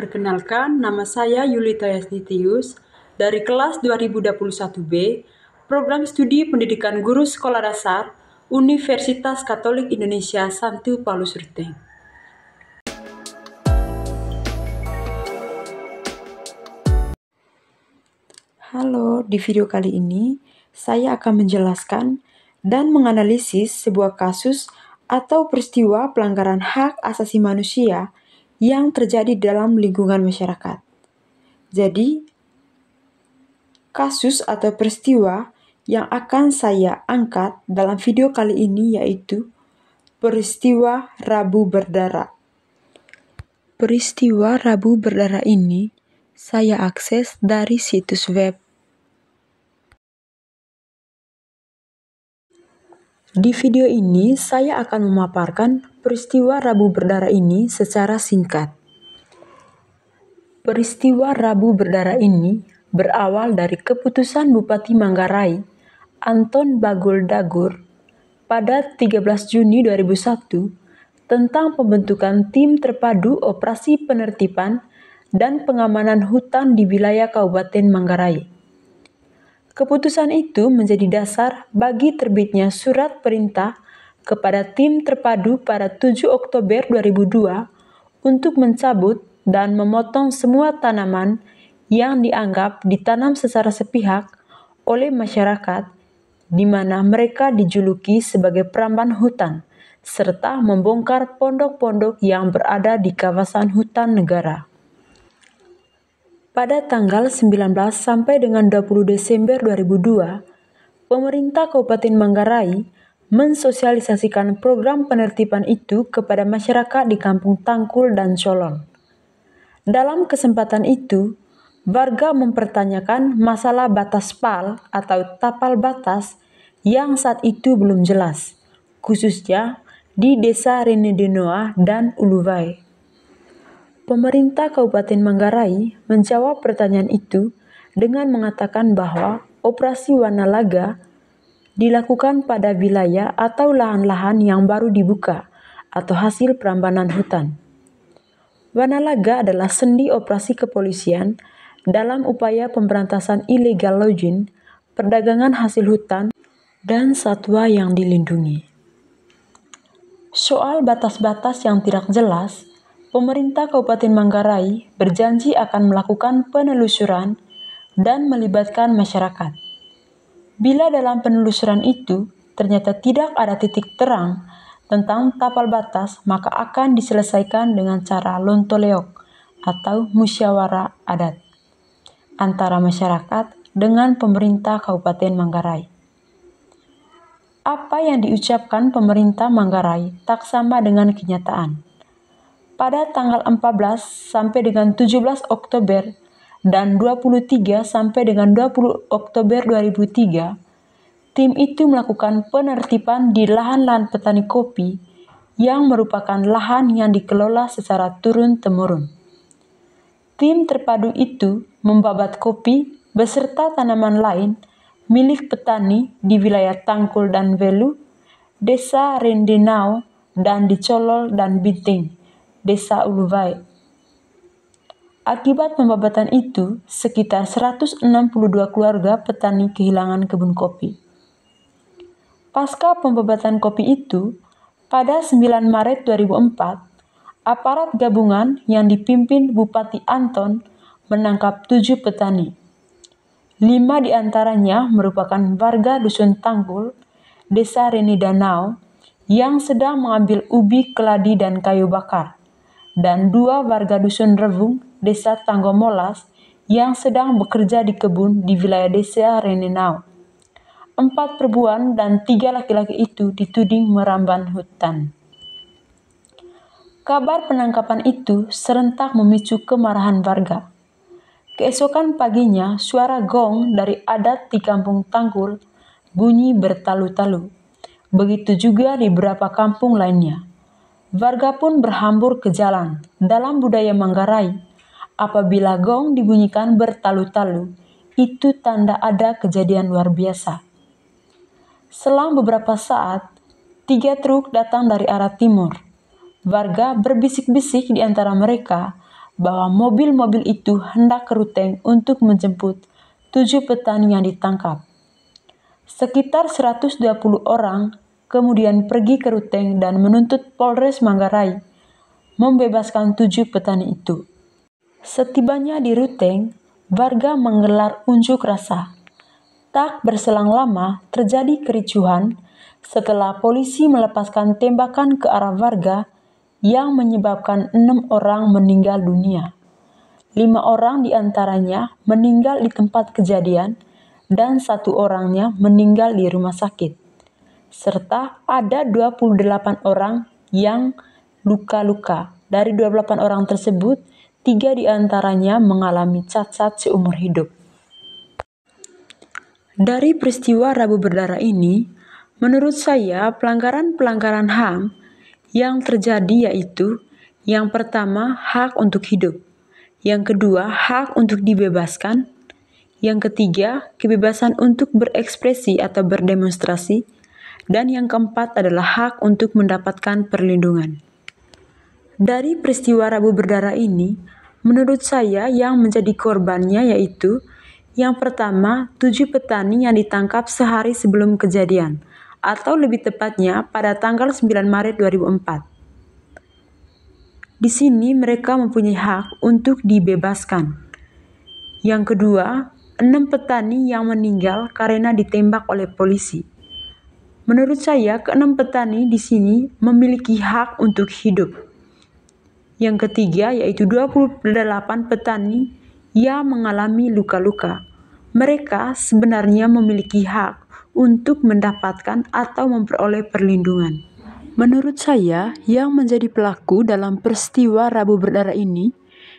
Perkenalkan, nama saya Yulita Yasnitius dari kelas 2021B, Program Studi Pendidikan Guru Sekolah Dasar, Universitas Katolik Indonesia Santo Paulus Ruteng. Halo, di video kali ini saya akan menjelaskan dan menganalisis sebuah kasus atau peristiwa pelanggaran hak asasi manusia yang terjadi dalam lingkungan masyarakat. Jadi, kasus atau peristiwa yang akan saya angkat dalam video kali ini yaitu peristiwa Rabu Berdarah. Peristiwa Rabu Berdarah ini saya akses dari situs web. Di video ini saya akan memaparkan peristiwa Rabu Berdarah ini secara singkat. Peristiwa Rabu Berdarah ini berawal dari keputusan Bupati Manggarai, Anton Bagul Dagur, pada 13 Juni 2001 tentang pembentukan Tim Terpadu Operasi Penertiban dan Pengamanan Hutan di wilayah Kabupaten Manggarai. Keputusan itu menjadi dasar bagi terbitnya surat perintah kepada Tim Terpadu pada 7 Oktober 2002 untuk mencabut dan memotong semua tanaman yang dianggap ditanam secara sepihak oleh masyarakat, di mana mereka dijuluki sebagai peramban hutan, serta membongkar pondok-pondok yang berada di kawasan hutan negara. Pada tanggal 19 sampai dengan 20 Desember 2002, pemerintah Kabupaten Manggarai mensosialisasikan program penertiban itu kepada masyarakat di Kampung Tangkul dan Colon. Dalam kesempatan itu, warga mempertanyakan masalah batas PAL atau tapal batas yang saat itu belum jelas, khususnya di Desa Renedenoa dan Uluwai. Pemerintah Kabupaten Manggarai menjawab pertanyaan itu dengan mengatakan bahwa operasi Wanalaga dilakukan pada wilayah atau lahan-lahan yang baru dibuka atau hasil perambanan hutan. Wanalaga adalah sendi operasi kepolisian dalam upaya pemberantasan illegal logging, perdagangan hasil hutan, dan satwa yang dilindungi. Soal batas-batas yang tidak jelas, pemerintah Kabupaten Manggarai berjanji akan melakukan penelusuran dan melibatkan masyarakat. Bila dalam penelusuran itu ternyata tidak ada titik terang tentang tapal batas, maka akan diselesaikan dengan cara lontoleok atau musyawarah adat antara masyarakat dengan pemerintah Kabupaten Manggarai. Apa yang diucapkan pemerintah Manggarai tak sama dengan kenyataan. Pada tanggal 14 sampai dengan 17 Oktober dan 23 sampai dengan 20 Oktober 2003, tim itu melakukan penertiban di lahan-lahan petani kopi yang merupakan lahan yang dikelola secara turun-temurun. Tim terpadu itu membabat kopi beserta tanaman lain milik petani di wilayah Tangkul dan Welu, Desa Rendenau, dan di Colol dan Binting, Desa Uluwai. Akibat pembabatan itu, sekitar 162 keluarga petani kehilangan kebun kopi. Pasca pembabatan kopi itu, pada 9 Maret 2004, aparat gabungan yang dipimpin Bupati Anton menangkap 7 petani. 5 diantaranya merupakan warga Dusun Tangkul, Desa Renedenoa, yang sedang mengambil ubi, keladi, dan kayu bakar, dan 2 warga Dusun Revung, Desa Tanggomolas, yang sedang bekerja di kebun di wilayah Desa Rendenau. 4 perempuan dan 3 laki-laki itu dituding meramban hutan. Kabar penangkapan itu serentak memicu kemarahan warga. Keesokan paginya, suara gong dari adat di Kampung Tangkul bunyi bertalu-talu. Begitu juga di beberapa kampung lainnya. Warga pun berhambur ke jalan. Dalam budaya Manggarai, apabila gong dibunyikan bertalu-talu, itu tanda ada kejadian luar biasa. Selang beberapa saat, 3 truk datang dari arah timur. Warga berbisik-bisik di antara mereka bahwa mobil-mobil itu hendak ke Ruteng untuk menjemput 7 petani yang ditangkap. Sekitar 120 orang kemudian pergi ke Ruteng dan menuntut Polres Manggarai membebaskan 7 petani itu. Setibanya di Ruteng, warga menggelar unjuk rasa. Tak berselang lama terjadi kericuhan setelah polisi melepaskan tembakan ke arah warga yang menyebabkan 6 orang meninggal dunia. 5 orang diantaranya meninggal di tempat kejadian dan 1 orangnya meninggal di rumah sakit. Serta ada 28 orang yang luka-luka. Dari 28 orang tersebut, 3 diantaranya mengalami cacat seumur hidup. Dari peristiwa Rabu Berdarah ini, menurut saya pelanggaran-pelanggaran HAM yang terjadi yaitu yang pertama hak untuk hidup, yang kedua hak untuk dibebaskan, yang ketiga kebebasan untuk berekspresi atau berdemonstrasi, dan yang keempat adalah hak untuk mendapatkan perlindungan. Dari peristiwa Rabu Berdarah ini, menurut saya yang menjadi korbannya yaitu yang pertama, 7 petani yang ditangkap sehari sebelum kejadian, atau lebih tepatnya pada tanggal 9 Maret 2004. Di sini mereka mempunyai hak untuk dibebaskan. Yang kedua, 6 petani yang meninggal karena ditembak oleh polisi. Menurut saya, ke-6 petani di sini memiliki hak untuk hidup. Yang ketiga, yaitu 28 petani yang mengalami luka-luka. Mereka sebenarnya memiliki hak untuk mendapatkan atau memperoleh perlindungan. Menurut saya, yang menjadi pelaku dalam peristiwa Rabu Berdarah ini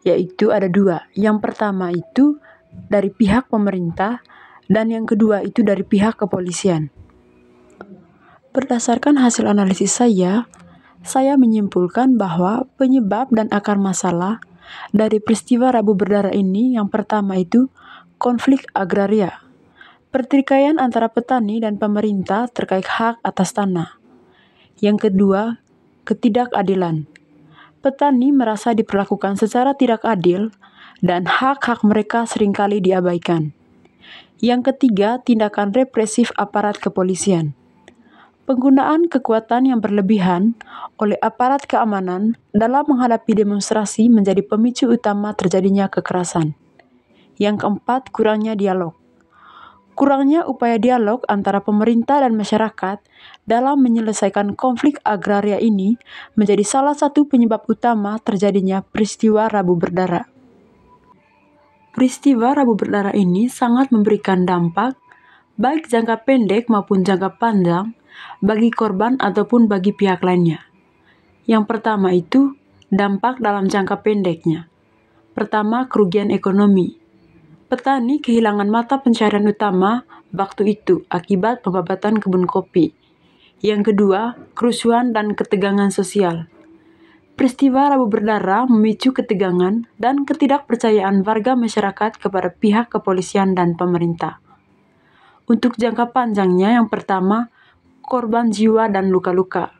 yaitu ada 2. Yang pertama itu dari pihak pemerintah dan yang kedua itu dari pihak kepolisian. Berdasarkan hasil analisis saya menyimpulkan bahwa penyebab dan akar masalah dari peristiwa Rabu Berdarah ini yang pertama itu konflik agraria. Pertikaian antara petani dan pemerintah terkait hak atas tanah. Yang kedua, ketidakadilan. Petani merasa diperlakukan secara tidak adil dan hak-hak mereka seringkali diabaikan. Yang ketiga, tindakan represif aparat kepolisian. Penggunaan kekuatan yang berlebihan oleh aparat keamanan dalam menghadapi demonstrasi menjadi pemicu utama terjadinya kekerasan. Yang keempat, kurangnya dialog. Kurangnya upaya dialog antara pemerintah dan masyarakat dalam menyelesaikan konflik agraria ini menjadi salah satu penyebab utama terjadinya peristiwa Rabu Berdarah. Peristiwa Rabu Berdarah ini sangat memberikan dampak baik jangka pendek maupun jangka panjang bagi korban ataupun bagi pihak lainnya. Yang pertama itu dampak dalam jangka pendeknya. Pertama, kerugian ekonomi. Petani kehilangan mata pencarian utama waktu itu akibat pembabatan kebun kopi. Yang kedua, kerusuhan dan ketegangan sosial. Peristiwa Rabu Berdarah memicu ketegangan dan ketidakpercayaan warga masyarakat kepada pihak kepolisian dan pemerintah. Untuk jangka panjangnya, yang pertama, korban jiwa dan luka-luka.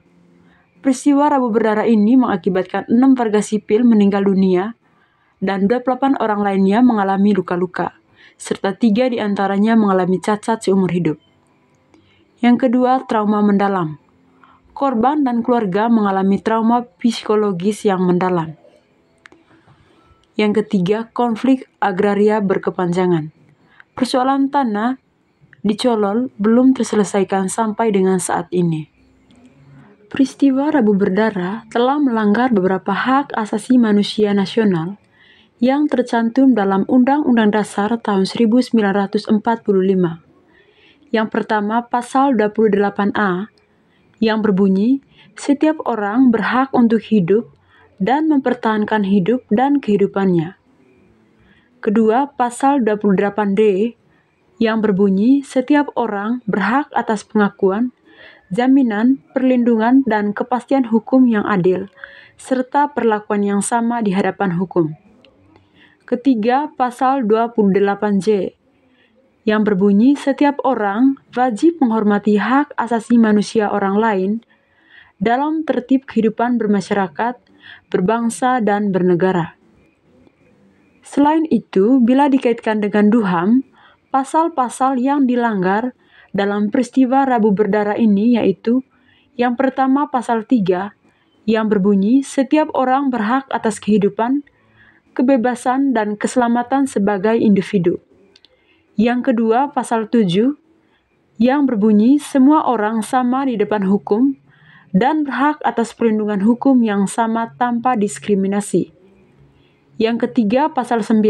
Peristiwa Rabu Berdarah ini mengakibatkan 6 warga sipil meninggal dunia dan 28 orang lainnya mengalami luka-luka, serta 3 diantaranya mengalami cacat seumur hidup. Yang kedua, trauma mendalam. Korban dan keluarga mengalami trauma psikologis yang mendalam. Yang ketiga, konflik agraria berkepanjangan. Persoalan tanah di Colol belum terselesaikan sampai dengan saat ini. Peristiwa Rabu Berdarah telah melanggar beberapa hak asasi manusia nasional yang tercantum dalam Undang-Undang Dasar tahun 1945. Yang pertama, pasal 28A yang berbunyi, setiap orang berhak untuk hidup dan mempertahankan hidup dan kehidupannya. Kedua, pasal 28D yang berbunyi setiap orang berhak atas pengakuan, jaminan, perlindungan, dan kepastian hukum yang adil, serta perlakuan yang sama di hadapan hukum. Ketiga, pasal 28J yang berbunyi setiap orang wajib menghormati hak asasi manusia orang lain dalam tertib kehidupan bermasyarakat, berbangsa, dan bernegara. Selain itu, bila dikaitkan dengan DUHAM, pasal-pasal yang dilanggar dalam peristiwa Rabu berdarah ini yaitu yang pertama pasal 3 yang berbunyi setiap orang berhak atas kehidupan, kebebasan, dan keselamatan sebagai individu. Yang kedua pasal 7 yang berbunyi semua orang sama di depan hukum dan berhak atas perlindungan hukum yang sama tanpa diskriminasi. Yang ketiga pasal 9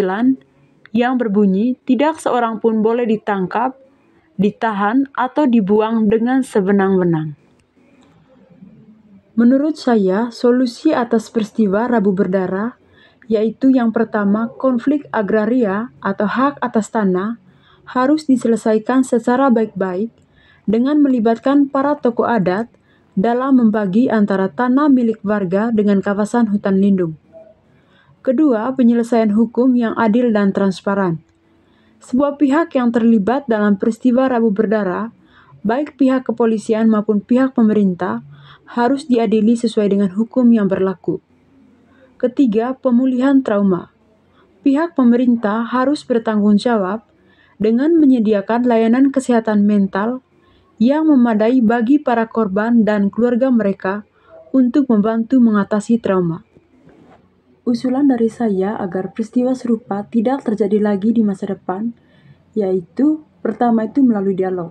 yang berbunyi tidak seorang pun boleh ditangkap, ditahan, atau dibuang dengan sewenang-wenang. Menurut saya, solusi atas peristiwa Rabu berdarah yaitu yang pertama, konflik agraria atau hak atas tanah harus diselesaikan secara baik-baik dengan melibatkan para tokoh adat dalam membagi antara tanah milik warga dengan kawasan hutan lindung. Kedua, penyelesaian hukum yang adil dan transparan. Sebuah pihak yang terlibat dalam peristiwa Rabu berdarah, baik pihak kepolisian maupun pihak pemerintah, harus diadili sesuai dengan hukum yang berlaku. Ketiga, pemulihan trauma. Pihak pemerintah harus bertanggung jawab dengan menyediakan layanan kesehatan mental yang memadai bagi para korban dan keluarga mereka untuk membantu mengatasi trauma. Usulan dari saya agar peristiwa serupa tidak terjadi lagi di masa depan, yaitu pertama itu melalui dialog.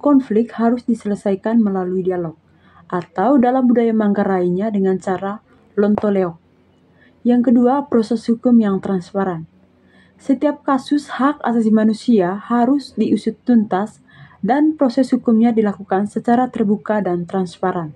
Konflik harus diselesaikan melalui dialog, atau dalam budaya Manggarainya dengan cara lontoleok. Yang kedua, proses hukum yang transparan. Setiap kasus hak asasi manusia harus diusut tuntas dan proses hukumnya dilakukan secara terbuka dan transparan.